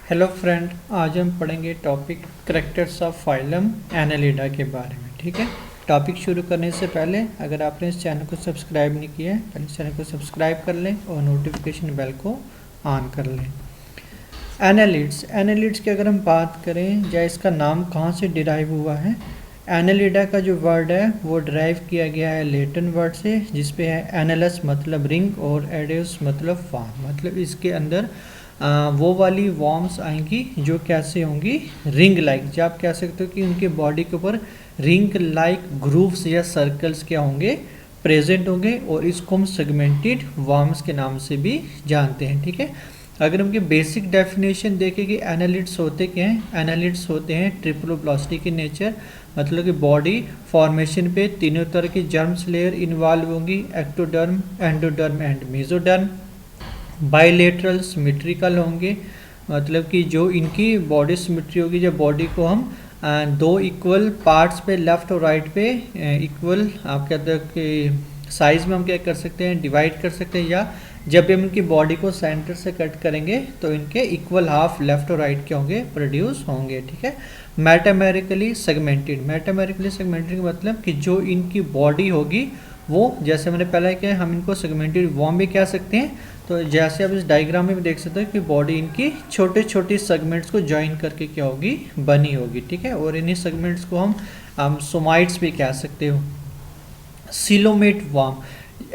Hello friend, आज हम पढ़ेंगे topic characters of phylum Annelida के बारे में। ठीक है, टॉपिक शुरू करने से पहले अगर आपने इस चैनल को सब्सक्राइब नहीं किया है, पहले इस चैनल को सब्सक्राइब कर लें और नोटिफिकेशन बेल को ऑन कर लें। एनालिड्स की अगर हम बात करें या इसका नाम कहाँ से डिराइव हुआ है, एनालिडा का जो वर्ड है वो डिराइव किया गया है लैटिन वर्ड से, जिसपे है एनालस मतलब रिंग और एडियस मतलब फॉर्म। मतलब इसके अंदर वो वाली वॉर्म्स आएंगी जो कैसे होंगी, रिंग लाइक। जो आप कह सकते हो कि उनके बॉडी के ऊपर रिंग लाइक ग्रूव्स या सर्कल्स क्या होंगे, प्रेजेंट होंगे, और इसको हम सेगमेंटेड वॉर्म्स के नाम से भी जानते हैं। ठीक है, अगर उनकी बेसिक डेफिनेशन देखें कि एनालिड्स होते क्या हैं, एनालिड्स होते हैं ट्रिप्लोब्लास्टिक in नेचर। मतलब कि बॉडी फॉर्मेशन पे तीनों तरह की जर्म्स लेयर इन्वॉल्व होंगी, ectoderm, endoderm and mesoderm. Bilateral symmetrical होंगे, मतलब कि जो इनकी बॉडी सिमेट्री होगी, जब बॉडी को हम दो इक्वल पार्ट्स पे लेफ्ट और राइट पे इक्वल आप कहते हैं कि साइज में हम क्या कर सकते हैं, डिवाइड कर सकते हैं, या जब भी हम इनकी बॉडी को सेंटर से कट करेंगे तो इनके इक्वल हाफ लेफ्ट और राइट के होंगे, प्रोड्यूस होंगे। ठीक है, मेटामेरिकली सेगमेंटेड का मतलब कि जो इनकी बॉडी होगी वो, जैसे मैंने पहले किया, हम इनको सेगमेंटेड वॉर्म भी कह सकते हैं। तो जैसे आप इस डायग्राम में भी देख सकते हो कि बॉडी इनकी छोटे छोटे सेगमेंट्स को ज्वाइन करके क्या होगी, बनी होगी। ठीक है, और इन्हीं सेगमेंट्स को हम सोमाइट्स भी कह सकते हो। सिलोमेट वॉर्म,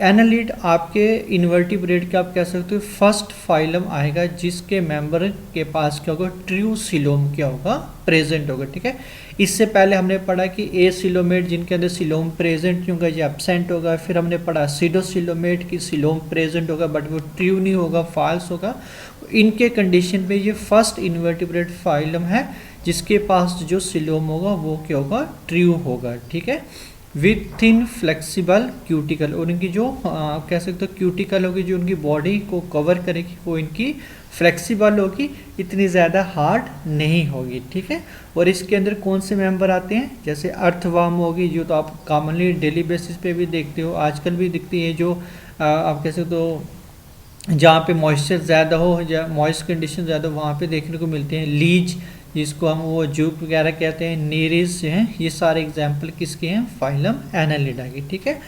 एनालिड आपके इन्वर्टिब्रेट के आप कह सकते हो फर्स्ट फाइलम आएगा जिसके मेंबर के पास क्या होगा, ट्रू सिलोम क्या होगा, प्रेजेंट होगा। ठीक है, इससे पहले हमने पढ़ा कि ए सिलोमेट जिनके अंदर सिलोम प्रेजेंट नहीं होगा, ये एब्सेंट होगा। फिर हमने पढ़ा सीडो सिलोमेट की सिलोम प्रेजेंट होगा बट वो ट्रू नहीं होगा, फॉल्स होगा। इनके कंडीशन पे ये फर्स्ट इन्वर्टिब्रेट फाइलम है जिसके पास जो सिलोम होगा वो क्या होगा, ट्रू होगा। ठीक है, विथ थिन फ्लेक्सिबल क्यूटिकल, और इनकी जो आप कह सकते हो क्यूटिकल होगी, जो उनकी बॉडी को कवर करेगी, वो इनकी फ्लेक्सिबल होगी, इतनी ज़्यादा हार्ड नहीं होगी। ठीक है, और इसके अंदर कौन से मेंबर आते हैं, जैसे अर्थवर्म होगी, जो तो आप कॉमनली डेली बेसिस पे भी देखते हो, आजकल भी दिखती है, जो आप कह सकते हो जहाँ पे मॉइस्चर ज़्यादा हो या मॉइस्ट कंडीशन ज़्यादा हो वहाँ पे देखने को मिलते हैं। लीज, जिसको हम वो जूक वगैरह कहते हैं, नीरिस हैं, ये सारे एग्जाम्पल किसके हैं, फाइलम एनालिडा की। ठीक है,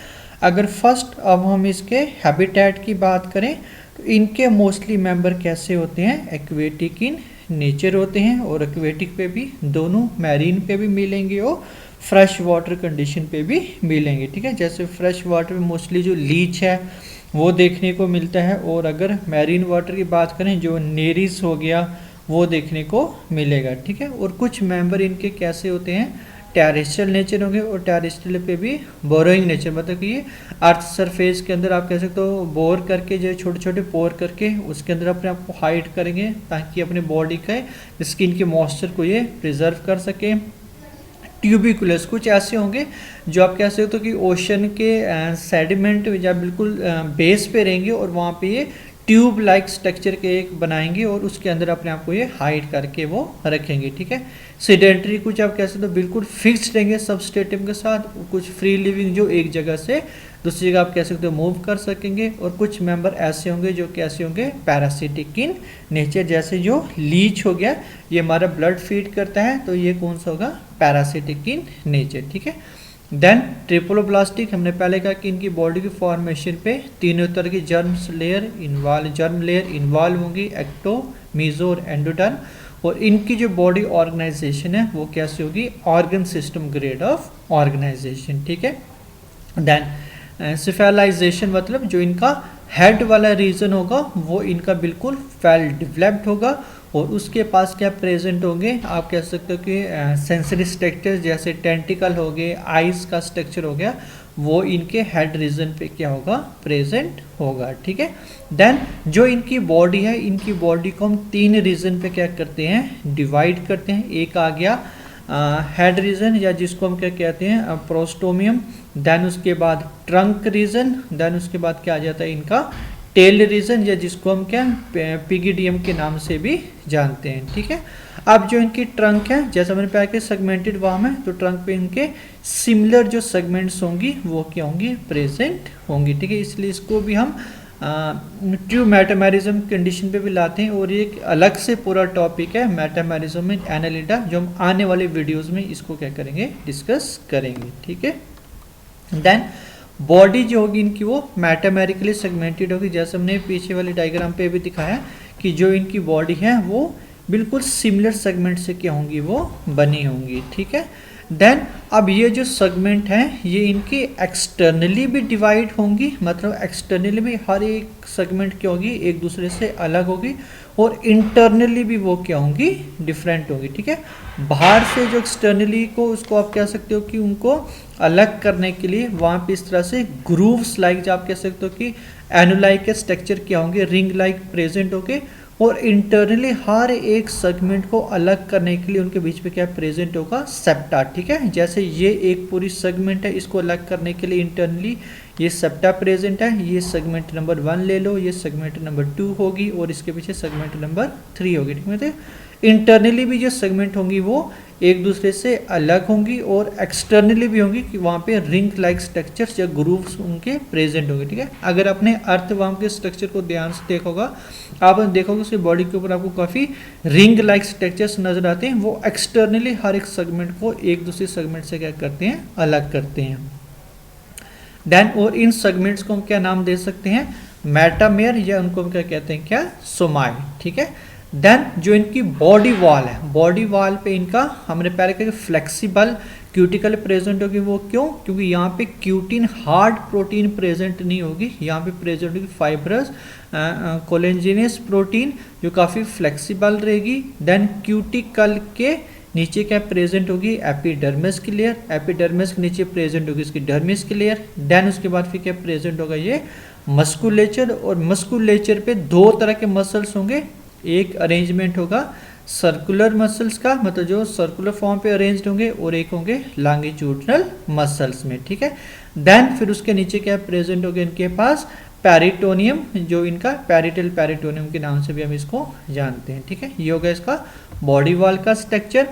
अगर फर्स्ट अब हम इसके हैबिटेट की बात करें तो इनके मोस्टली मेंबर कैसे होते हैं, एक्वेटिक इन नेचर होते हैं, और एक्वेटिक पे भी दोनों, मैरीन पे भी मिलेंगे और फ्रेश वाटर कंडीशन पे भी मिलेंगे। ठीक है, जैसे फ्रेश वाटर में मोस्टली जो लीच है वो देखने को मिलता है, और अगर मैरीन वाटर की बात करें जो नेरिस हो गया वो देखने को मिलेगा। ठीक है, और कुछ मेंबर इनके कैसे होते हैं, टेरेस्ट्रियल नेचर होंगे, और टेरेस्ट्रियल पे भी बोरोइंग नेचर, मतलब कि ये अर्थ सरफेस के अंदर आप कह सकते हो बोर करके, जो छोटे छोटे पोर करके उसके अंदर अपने आप को हाइड करेंगे ताकि अपने बॉडी के स्किन के मॉइस्चर को ये प्रिजर्व कर सके। ट्यूबिकुलस कुछ ऐसे होंगे जो आप कह सकते हो कि ओशन के सेडिमेंट या बिल्कुल बेस पे रहेंगे, और वहाँ पे ये ट्यूब लाइक स्ट्रक्चर के एक बनाएंगे और उसके अंदर अपने आप को ये हाइड करके वो रखेंगे। ठीक है, सीडेंट्री कुछ आप कह सकते हो बिल्कुल फिक्स्ड रहेंगे सबस्ट्रेटम के साथ, कुछ फ्री लिविंग जो एक जगह से दूसरी जगह आप कह सकते हो मूव कर सकेंगे, और कुछ मेंबर ऐसे होंगे जो कैसे होंगे, पैरासिटिक इन नेचर। जैसे जो लीच हो गया, ये हमारा ब्लड फीड करता है, तो ये कौन सा होगा, पैरासिटिक इन नेचर। ठीक है, देन ट्रिप्लोब्लास्टिक, हमने पहले कहा कि इनकी बॉडी की फॉर्मेशन पे तीनों तरह की जर्म लेयर इन्वॉल्व होंगी, एक्टो, मीजो और एंडोडर्म। और इनकी जो बॉडी ऑर्गेनाइजेशन है वो कैसे होगी, organ system grade of organisation. ठीक है, देन सिफेलाइजेशन, मतलब जो इनका हेड वाला रीजन होगा वो इनका बिल्कुल वेल डेवलप्ड होगा, और उसके पास क्या प्रेजेंट होंगे, आप कह सकते हो कि सेंसरी स्ट्रक्चर, जैसे टेंटिकल हो गए, आइज का स्ट्रक्चर हो गया, वो इनके हेड रीजन पे क्या होगा, प्रेजेंट होगा। ठीक है, देन जो इनकी बॉडी है, इनकी बॉडी को हम तीन रीजन पे क्या करते हैं, डिवाइड करते हैं। एक आ गया हेड रीजन, या जिसको हम क्या कहते हैं, प्रोस्टोमियम, देन उसके बाद ट्रंक रीजन, देन उसके बाद क्या आ जाता है इनका टेल रीजन, या जिसको हम क्या पिगिडियम के नाम से भी जानते हैं। ठीक है, अब जो इनकी ट्रंक है, जैसा मैंने कहा कि सेगमेंटेड वॉर्म है, तो ट्रंक पे इनके सिमिलर जो सेगमेंट्स होंगी वो क्या होंगी, प्रेजेंट होंगी। ठीक है, इसलिए इसको भी हम ट्रू मेटामेरिज्म कंडीशन पे भी लाते हैं, और ये एक अलग से पूरा टॉपिक है मेटामेरिज्म इन एनालिडा, जो हम आने वाले वीडियोस में इसको क्या करेंगे, डिस्कस करेंगे, ठीक है। देन बॉडी जो होगी इनकी वो मेटामेरिकली सेगमेंटेड होगी, जैसे हमने पीछे वाली डायग्राम पे भी दिखाया कि जो इनकी बॉडी है वो बिल्कुल सिमिलर सेगमेंट से क्या होंगी, वो बनी होंगी, ठीक है। देन अब ये जो सेगमेंट हैं ये इनकी एक्सटर्नली भी डिवाइड होंगी, मतलब एक्सटर्नली भी हर एक सेगमेंट क्या होगी, एक दूसरे से अलग होगी, और इंटरनली भी वो क्या होंगी, डिफरेंट होगी, ठीक है। बाहर से जो एक्सटर्नली को उसको आप कह सकते हो कि उनको अलग करने के लिए वहाँ पे इस तरह से ग्रूव्स लाइक, जो आप कह सकते हो कि एनुलाई के स्ट्रक्चर क्या होंगे, रिंग लाइक प्रेजेंट होंगे, और इंटरनली हर एक सेगमेंट को अलग करने के लिए उनके बीच में क्या प्रेजेंट होगा, सेप्टा, ठीक है। जैसे ये एक पूरी सेगमेंट है, इसको अलग करने के लिए इंटरनली ये सेप्टा प्रेजेंट है, ये सेगमेंट नंबर 1 ले लो, ये सेगमेंट नंबर 2 होगी, और इसके पीछे सेगमेंट नंबर 3 होगी, ठीक है। इंटरनली भी जो सेगमेंट होंगी वो एक दूसरे से अलग होंगी, और एक्सटर्नली भी होंगी कि वहाँ पे रिंग लाइक स्ट्रक्चर्स या ग्रूव्स उनके प्रेजेंट होंगे, ठीक है। अगर आपने अर्थवर्म के स्ट्रक्चर को ध्यान से देखोगा, आप देखोगे उसकी बॉडी के ऊपर आपको काफ़ी रिंग लाइक स्ट्रक्चर्स नजर आते हैं, वो एक्सटर्नली हर एक सेगमेंट को एक दूसरे सेगमेंट से क्या करते हैं, अलग करते हैं। देन और इन सेगमेंट्स को हम क्या नाम दे सकते हैं, मेटामेर, या उनको हम क्या कहते हैं, क्या सोमाई, ठीक है। देन जो इनकी बॉडी वॉल है, बॉडी वॉल पे इनका हमने पहले कहा फ्लेक्सिबल क्यूटिकल प्रेजेंट होगी, वो क्यों, क्योंकि यहाँ पे क्यूटिन हार्ड प्रोटीन प्रेजेंट नहीं होगी, यहाँ पे प्रेजेंट होगी फाइब्रस कोलेजिनस प्रोटीन जो काफ़ी फ्लेक्सिबल रहेगी। देन क्यूटिकल के नीचे क्या प्रेजेंट होगी, एपिडर्मिस की लेयर, एपिडर्मिस के नीचे प्रेजेंट होगी इसकी डर्मिस की लेयर। देन उसके बाद फिर क्या प्रेजेंट होगा, ये मस्कुलेचर, और मस्कुलेचर पे दो तरह के मसल्स होंगे, एक अरेंजमेंट होगा सर्कुलर मसल्स का, मतलब जो सर्कुलर फॉर्म पे अरेंज्ड होंगे, और एक होंगे लॉन्गिट्यूडिनल मसल्स में, ठीक है। देन फिर उसके नीचे क्या प्रेजेंट होगा इनके पास पेरिटोनियम, जो इनका पेरिटल पेरिटोनियम के नाम से भी हम इसको जानते हैं, ठीक है। ये होगा इसका बॉडी वॉल का स्ट्रक्चर।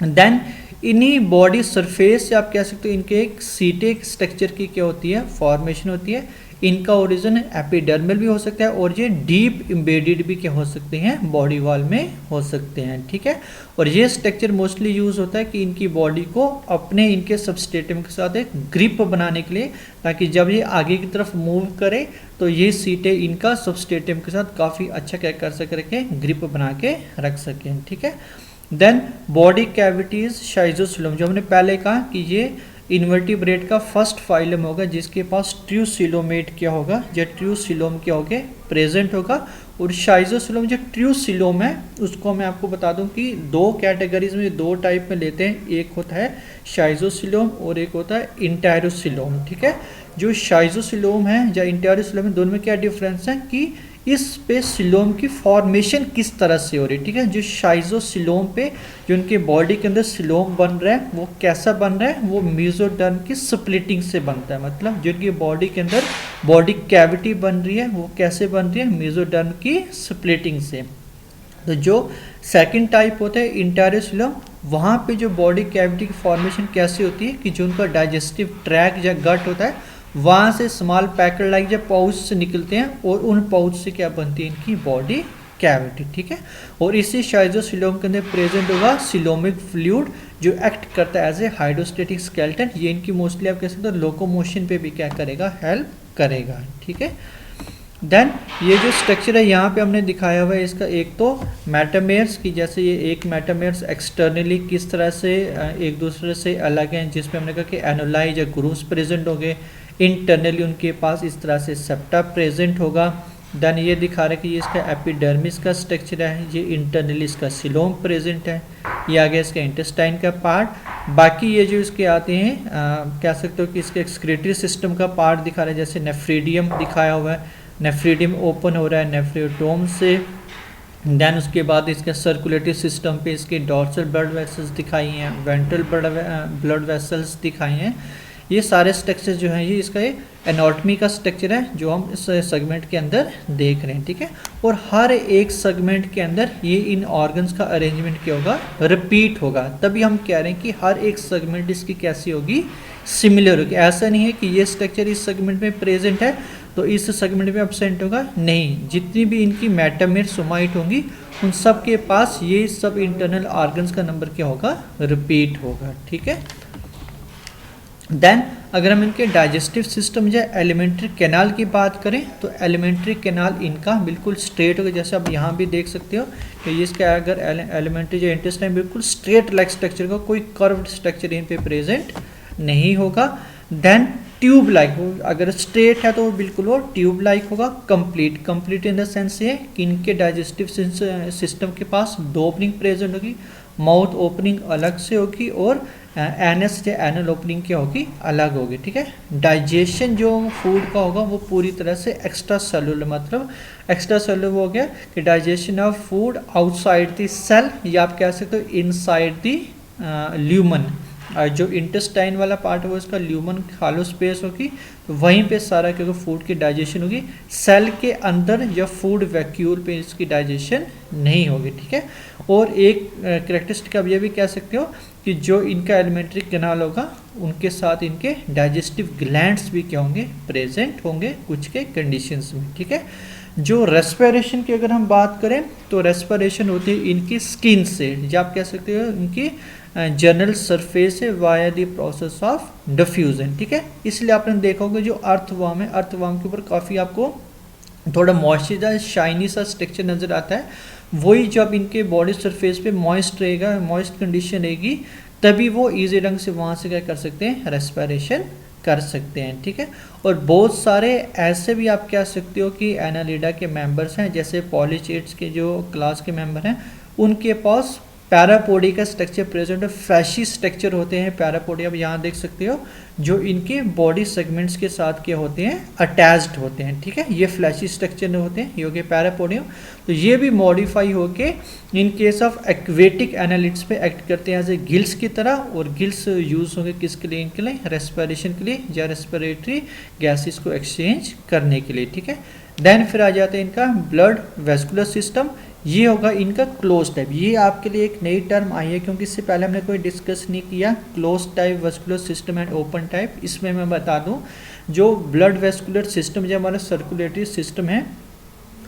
देन इन्हीं बॉडी सरफेस से आप कह सकते हो इनके एक सीटेक स्ट्रक्चर की क्या होती है, फॉर्मेशन होती है। इनका ओरिजिन एपिडर्मल भी हो सकता है, और ये डीप इम्बेडेड भी क्या हो सकते हैं, बॉडी वॉल में हो सकते हैं, ठीक है। और ये स्ट्रक्चर मोस्टली यूज होता है कि इनकी बॉडी को अपने इनके सबस्टेटम के साथ एक ग्रिप बनाने के लिए, ताकि जब ये आगे की तरफ मूव करे तो ये सीटें इनका सबस्टेटम के साथ काफ़ी अच्छा क्या कर सके, ग्रिप बना के रख सकें, ठीक है। देन बॉडी कैविटीज शाइजोसिलोम, जो हमने पहले कहा कि ये इन्वर्टिब्रेट का फर्स्ट फाइलम होगा जिसके पास ट्रूसिलोमेट क्या होगा, या ट्रूसिलोम क्या होगा, प्रेजेंट होगा। और शाइजोसिलोम जो ट्रूसिलोम है उसको मैं आपको बता दूं कि दो कैटेगरीज में, दो टाइप में लेते हैं, एक होता है शाइजोसिलोम और एक होता है इंटेरोसिलोम, ठीक है। जो शाइजोसिलोम है या इंटेरोसिलोम, दोनों में क्या डिफरेंस है कि इस पे सिलोम की फॉर्मेशन किस तरह से हो रही है, ठीक है। जो शाइजोसिलोम पे जो उनके बॉडी के अंदर सिलोम बन रहा है वो कैसा बन रहा है, वो मेसोडर्म की स्प्लिटिंग से बनता है, मतलब जो उनकी बॉडी के अंदर बॉडी कैविटी बन रही है वो कैसे बन रही है, मेसोडर्म की स्प्लिटिंग से। तो जो सेकंड टाइप होता है इंटेरोसिलोम, वहाँ पे जो बॉडी कैविटी की फॉर्मेशन कैसी होती है कि जो उनका डाइजेस्टिव ट्रैक या गट होता है वहाँ से स्मॉल पैकेट लाइक जब पाउच से निकलते हैं, और उन पाउच से क्या बनती है, इनकी बॉडी कैविटी, ठीक है। और इसी शाइजोसिलोम के अंदर प्रेजेंट होगा सिलोमिक फ्लूइड जो एक्ट करता है एज ए हाइड्रोस्टेटिक स्केलेटन। ये इनकी मोस्टली आप कह सकते हो लोकोमोशन पे भी क्या करेगा, हेल्प करेगा, ठीक है। देन ये जो स्ट्रक्चर है यहाँ पे हमने दिखाया हुआ है इसका, एक तो मेटामेर्स की, जैसे ये एक मेटामेर्स एक्सटर्नली किस तरह से एक दूसरे से अलग हैं, जिसमें हमने कहा कि एनोलाई या ग्रूव्स प्रेजेंट होंगे, इंटरनली उनके पास इस तरह से सेप्टा प्रेजेंट होगा। देन ये दिखा रहा है कि ये इसका एपिडर्मिस का स्ट्रक्चर है, ये इंटरनली इसका सिलोम प्रेजेंट है, ये आ गया इसका इंटेस्टाइन का पार्ट। बाकी ये जो इसके आते हैं कह सकते हो कि इसके एक्सक्रीटरी सिस्टम का पार्ट दिखा रहा है, जैसे नेफ्रीडियम दिखाया हुआ है, नेफ्रीडियम ओपन हो रहा है नेफ्रियोटोम से। देन उसके बाद इसके सर्कुलेटरी सिस्टम पे इसके डॉर्सल ब्लड वेसल्स दिखाई हैं, वेंट्रल ब्लड वेसल्स दिखाई हैं। ये सारे स्ट्रक्चर जो हैं ये इसका एनाटॉमी का स्ट्रक्चर है जो हम इस सेगमेंट के अंदर देख रहे हैं, ठीक है। और हर एक सेगमेंट के अंदर ये इन ऑर्गन्स का अरेंजमेंट क्या होगा, रिपीट होगा, तभी हम कह रहे हैं कि हर एक सेगमेंट इसकी कैसी होगी, सिमिलर होगी। ऐसा नहीं है कि ये स्ट्रक्चर इस सेगमेंट में प्रेजेंट है तो इस सेगमेंट में एब्सेंट होगा नहीं। जितनी भी इनकी मेटामेर सोमाइट होंगी उन सब के पास ये सब इंटरनल ऑर्गन्स का नंबर क्या होगा, रिपीट होगा। ठीक है। देन अगर हम इनके डाइजेस्टिव सिस्टम या एलिमेंट्री कैनाल की बात करें तो एलिमेंट्री कैनाल इनका बिल्कुल स्ट्रेट होगा, जैसे आप यहाँ भी देख सकते हो कि ये इसका अगर एलिमेंट्री या इंटेस्टाइन बिल्कुल स्ट्रेट लाइक स्ट्रक्चर का, कोई कर्व्ड स्ट्रक्चर इन पे प्रेजेंट नहीं होगा। देन ट्यूब लाइक, अगर स्ट्रेट है तो वो बिल्कुल वो ट्यूब लाइक होगा। कंप्लीट इन द सेंस ये कि इनके डाइजेस्टिव सिस्टम के पास दो ओपनिंग प्रेजेंट होगी, माउथ ओपनिंग अलग से होगी और एनएस या एनल ओपनिंग क्या होगी, अलग होगी। ठीक है। डाइजेशन जो फूड का होगा वो पूरी तरह से एक्स्ट्रा सेलुलर, मतलब एक्स्ट्रा सेलुलर हो गया कि digestion of food outside the cell, या आप कह सकते हो इनसाइड द ल्यूमन। जो इंटेस्टाइन वाला पार्ट है वो इसका ल्यूमन खालो स्पेस होगी, तो वहीं पे सारा क्योंकि फूड की डाइजेशन होगी। सेल के अंदर या फूड वैक्यूल पे इसकी डाइजेशन नहीं होगी। ठीक है। और एक करेक्टरिस्टिक आप ये भी कह सकते हो कि जो इनका एलिमेंट्री कैनाल होगा उनके साथ इनके डाइजेस्टिव ग्लैंड्स भी क्या होंगे, प्रेजेंट होंगे कुछ के कंडीशंस में। ठीक है। जो रेस्पिरेशन की अगर हम बात करें तो रेस्पिरेशन होती है इनकी स्किन से, या आप कह सकते हो इनकी जनरल सरफेस है via the process of diffusion. ठीक है। इसलिए आपने देखा होगा जो अर्थवर्म है, अर्थवर्म के ऊपर काफ़ी आपको थोड़ा मॉइस्चर शाइनी सा स्ट्रक्चर नज़र आता है, वही जब इनके बॉडी सरफेस पे मॉइस्ट रहेगा, मॉइस्ट कंडीशन रहेगी, तभी वो इजी ढंग से वहाँ से क्या कर सकते हैं, रेस्पिरेशन कर सकते हैं। ठीक है। और बहुत सारे ऐसे भी आप कह सकते हो कि एनालिडा के मेंबर्स हैं, जैसे पॉलीचेट्स के जो क्लास के मेंबर हैं उनके पास पैरापोडी का स्ट्रक्चर प्रेजेंट है, फ्लैशी स्ट्रक्चर होते हैं पैरापोडी। अब यहाँ देख सकते हो जो इनके बॉडी सेगमेंट्स के साथ क्या होते हैं, अटैच्ड होते हैं। ठीक है। ये फ्लैशी स्ट्रक्चर होते हैं, ये हो गए पैरापोडियम। तो ये भी मॉडिफाई होके in case of aquatic annelids पे एक्ट करते हैं एज ए गिल्स की तरह, और गिल्स यूज होंगे किसके लिए, इनके लिए रेस्पिरेशन के लिए या रेस्पिरेटरी गैसेस को एक्सचेंज करने के लिए। ठीक है। देन फिर आ जाते हैं इनका ब्लड वेस्कुलर सिस्टम, ये होगा इनका क्लोज टाइप। ये आपके लिए एक नई टर्म आई है क्योंकि इससे पहले हमने कोई डिस्कस नहीं किया, close type vascular system and open type. इसमें मैं बता दूं जो ब्लड वेस्कुलर सिस्टम जो हमारा सर्कुलेटरी सिस्टम है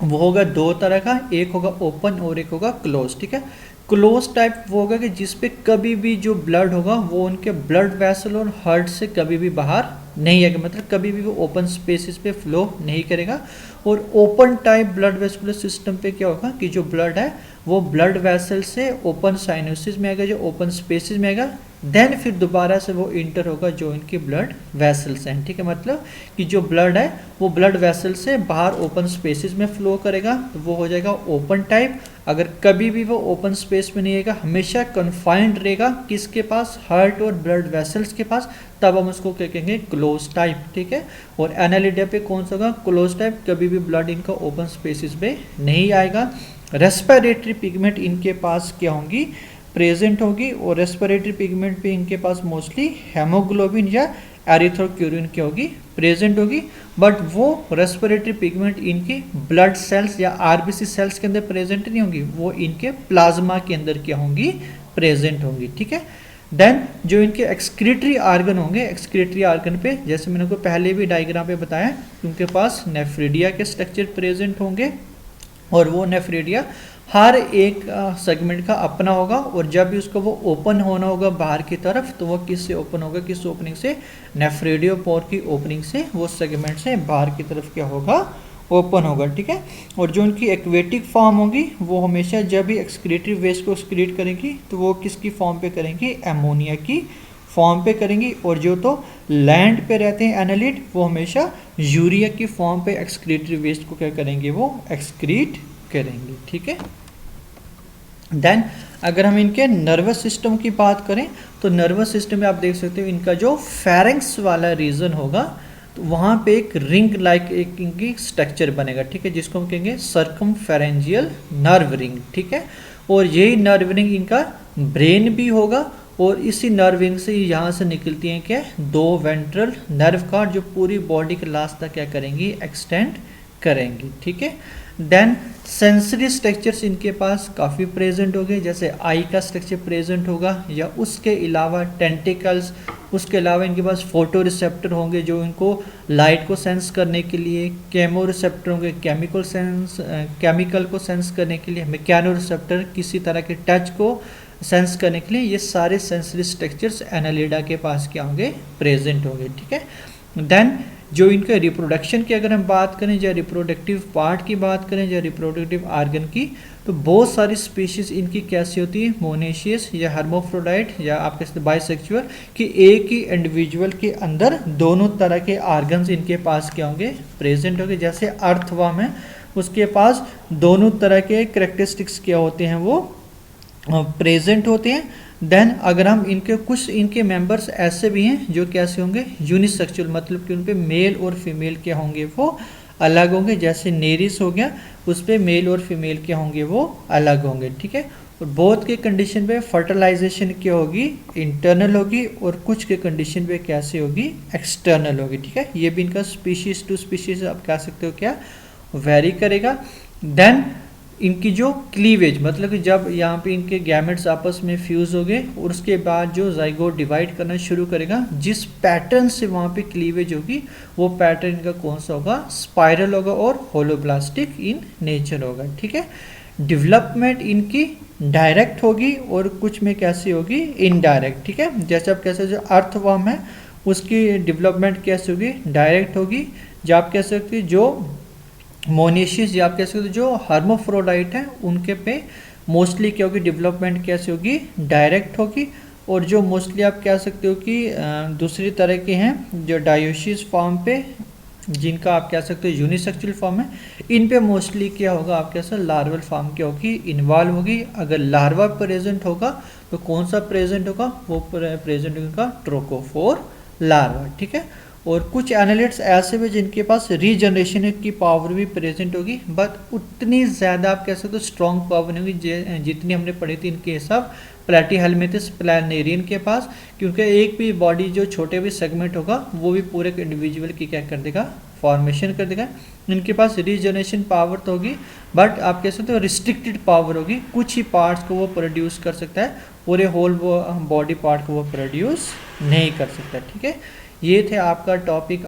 वो होगा दो तरह का, एक होगा ओपन और एक होगा क्लोज। ठीक है। क्लोज टाइप वो होगा कि जिसपे कभी भी जो ब्लड होगा वो उनके ब्लड वेसल और हार्ट से कभी भी बाहर नहीं आएगा, मतलब कभी भी वो ओपन स्पेसिस पे फ्लो नहीं करेगा। और open type blood vascular system पे क्या होगा कि जो ब्लड है वो ब्लड वेसल से ओपन साइनोसिस में आएगा, जो ओपन स्पेसिस में आएगा, देन फिर दोबारा से वो इंटर होगा जो इनके ब्लड वेसल्स हैं। ठीक है। मतलब कि जो ब्लड है वो ब्लड वेसल से बाहर ओपन स्पेसिस में फ्लो करेगा, तो वो हो जाएगा ओपन टाइप। अगर कभी भी वो ओपन स्पेस में नहीं आएगा, हमेशा कन्फाइंड रहेगा किसके पास, हार्ट और ब्लड वेसल्स के पास, तब हम उसको क्या कहेंगे, क्लोज टाइप। ठीक है। और एनालिडा पे कौन सा होगा, क्लोज टाइप, कभी भी ब्लड इनका ओपन स्पेसिस में नहीं आएगा। रेस्पिरेटरी पिगमेंट इनके पास क्या होंगी, प्रेजेंट होगी, और रेस्पिरेटरी पिगमेंट पे इनके पास मोस्टली हेमोग्लोबिन या एरिथ्रोक्यूरिन की होगी, प्रेजेंट होगी। बट वो रेस्पिरेटरी पिगमेंट इनके ब्लड सेल्स या आरबीसी सेल्स के अंदर प्रेजेंट नहीं होंगी, वो इनके प्लाज्मा के अंदर क्या होंगी, प्रेजेंट होंगी। ठीक है। देन जो इनके एक्सक्रीटरी आर्गन होंगे, एक्सक्रीटरी आर्गन पे जैसे मैंने को पहले भी डायग्राम पे बताया, उनके पास नेफ्रिडिया के स्ट्रक्चर प्रेजेंट होंगे, और वो नेफ्रिडिया हर एक सेगमेंट का अपना होगा, और जब भी उसको वो ओपन होना होगा बाहर की तरफ, तो वो किससे ओपन होगा, किस ओपनिंग से, नेफ्रेडियोपोर की ओपनिंग से वो सेगमेंट से बाहर की तरफ क्या होगा, ओपन होगा। ठीक है। और जो उनकी एक्वेटिक फॉर्म होगी वो हमेशा जब भी एक्सक्रीटरी वेस्ट को एक्सक्रीट करेंगी तो वो किसकी फॉर्म पे करेंगी, एमोनिया की फॉर्म पे करेंगी। और जो तो लैंड पे रहते हैं एनालिड, वो हमेशा यूरिया की फॉर्म पे एक्सक्रीटरी वेस्ट को क्या करेंगे, वो एक्सक्रीट करेंगे। ठीक है। देन अगर हम इनके नर्वस सिस्टम की बात करें तो नर्वस सिस्टम में आप देख सकते हो इनका जो फेरेंक्स वाला रीजन होगा तो वहाँ पे एक रिंग लाइक एक इनकी स्ट्रक्चर बनेगा। ठीक है। जिसको हम कहेंगे सर्कमफेरेंजियल नर्व रिंग। ठीक है। और यही नर्व रिंग इनका ब्रेन भी होगा, और इसी नर्व रिंग से यहाँ से निकलती हैं क्या, दो वेंट्रल नर्व कार्ड जो पूरी बॉडी के लास्ट तक क्या करेंगी, एक्सटेंड करेंगी। ठीक है। देन सेंसरी स्ट्रक्चर्स इनके पास काफ़ी प्रेजेंट होंगे, जैसे आई का स्ट्रक्चर प्रेजेंट होगा, या उसके अलावा टेंटिकल्स, उसके अलावा इनके पास फोटो रिसेप्टर होंगे जो इनको लाइट को सेंस करने के लिए, केमो रिसेप्टर होंगे केमिकल को सेंस करने के लिए, मैकेनो रिसेप्टर किसी तरह के टच को सेंस करने के लिए। ये सारे सेंसरी स्ट्रक्चर्स एनालिडा के पास क्या होंगे, प्रेजेंट होंगे, ठीक है। देन जो इनके रिप्रोडक्शन की अगर हम बात करें, या रिप्रोडक्टिव पार्ट की बात करें, या रिप्रोडक्टिव आर्गन की, तो बहुत सारी स्पीशीज इनकी कैसी होती है, मोनेशियस या हर्मोफ्रोडाइट या आप कह सकते बाइसेक्सुअल, कि एक ही इंडिविजुअल के अंदर दोनों तरह के आर्गन्स इनके पास क्या होंगे, प्रेजेंट होंगे। जैसे अर्थवर्म है, उसके पास दोनों तरह के करेक्टरिस्टिक्स क्या होते हैं, वो प्रेजेंट होते हैं। देन अगर हम इनके कुछ इनके मेंबर्स ऐसे भी हैं जो कैसे होंगे, यूनिसेक्सुअल, मतलब कि उन पे मेल और फीमेल क्या होंगे, वो अलग होंगे। जैसे नेरिस हो गया, उस पे मेल और फीमेल क्या होंगे, वो अलग होंगे, ठीक है। और बोथ के कंडीशन पे फर्टिलाइजेशन क्या होगी, इंटरनल होगी, और कुछ के कंडीशन पे कैसे होगी, एक्सटर्नल होगी, ठीक है। ये भी इनका स्पीशीज टू स्पीशीज आप कह सकते हो क्या वेरी करेगा। देन इनकी जो क्लीवेज, मतलब कि जब यहाँ पे इनके गैमेट्स आपस में फ्यूज हो गए और उसके बाद जो जाइगोट डिवाइड करना शुरू करेगा, जिस पैटर्न से वहाँ पे क्लीवेज होगी, वो पैटर्न इनका कौन सा होगा, स्पाइरल होगा और होलोब्लास्टिक इन नेचर होगा, ठीक है। डेवलपमेंट इनकी डायरेक्ट होगी और कुछ में कैसी होगी, इनडायरेक्ट, ठीक है। जैसे आप कैसे, जो अर्थवर्म है उसकी डेवलपमेंट कैसे होगी, डायरेक्ट होगी। जो आप कह सकते जो मोनेशियस, या आप कह सकते हो जो हर्मोफ्रोडाइट है, उनके पे मोस्टली क्या होगी, डेवलपमेंट कैसे होगी, डायरेक्ट होगी। और जो मोस्टली आप कह सकते हो कि दूसरी तरह के हैं जो डायोसिस फॉर्म पे, जिनका आप कह सकते हो यूनिसेक्सुअल फॉर्म है, इन पे मोस्टली क्या होगा, आप कह सकते लार्वल फॉर्म क्या होगी, इन्वॉल्व होगी। अगर लार्वा प्रेजेंट होगा तो कौन सा प्रेजेंट होगा, वो प्रेजेंट होगा ट्रोकोफोर लार्वा, ठीक है। और कुछ एनालिट्स ऐसे भी जिनके पास रीजनरेशन की पावर भी प्रेजेंट होगी, बट उतनी ज़्यादा आप कह सकते हो स्ट्रॉन्ग पावर नहीं होगी जितनी हमने पढ़ी थी इनके हिसाब प्लेटीहेल्मिथस प्लानेरियन के पास, क्योंकि एक भी बॉडी जो छोटे भी सेगमेंट होगा वो भी पूरे इंडिविजुअल की क्या कर देगा, फॉर्मेशन कर देगा। इनके पास रीजनरेशन पावर तो होगी, बट आप कह सकते हो रिस्ट्रिक्टेड पावर होगी, कुछ ही पार्ट्स को वो प्रोड्यूस कर सकता है, पूरे होल वो बॉडी पार्ट को वो प्रोड्यूस नहीं कर सकता, ठीक है। ये थे आपका टॉपिक